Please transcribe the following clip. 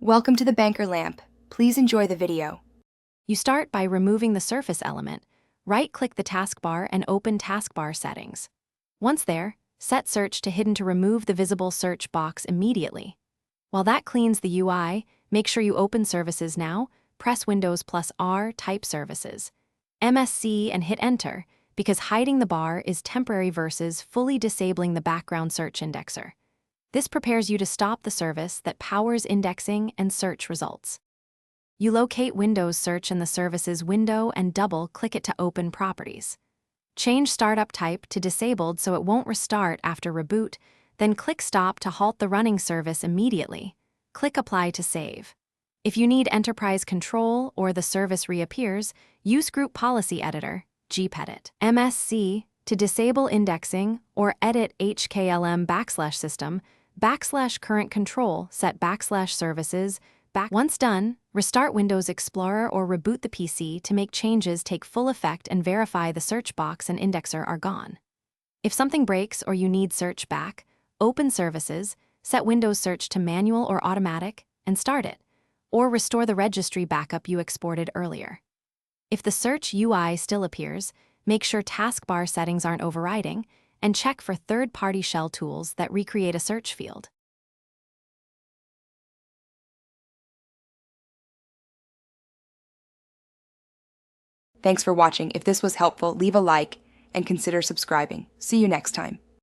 Welcome to the Banker Lamp. Please enjoy the video. You start by removing the surface element. Right-click the taskbar and open Taskbar Settings. Once there, set Search to Hidden to remove the visible search box immediately. While that cleans the UI, make sure you open Services now, press Windows plus R, type Services, MSC, and hit Enter, because hiding the bar is temporary versus fully disabling the background search indexer. This prepares you to stop the service that powers indexing and search results. You locate Windows Search in the Services window and double-click it to open Properties. Change Startup Type to Disabled so it won't restart after reboot, then click Stop to halt the running service immediately. Click Apply to save. If you need Enterprise Control or the service reappears, use Group Policy Editor, gpedit. MSC, to disable indexing or edit HKLM/system, /current control, set /services, Once done, restart Windows Explorer or reboot the PC to make changes take full effect and verify the search box and indexer are gone. If something breaks or you need search back, open Services, set Windows Search to manual or automatic, and start it, or restore the registry backup you exported earlier. If the search UI still appears, make sure taskbar settings aren't overriding, and check for third-party shell tools that recreate a search field. Thanks for watching. If this was helpful, leave a like and consider subscribing. See you next time.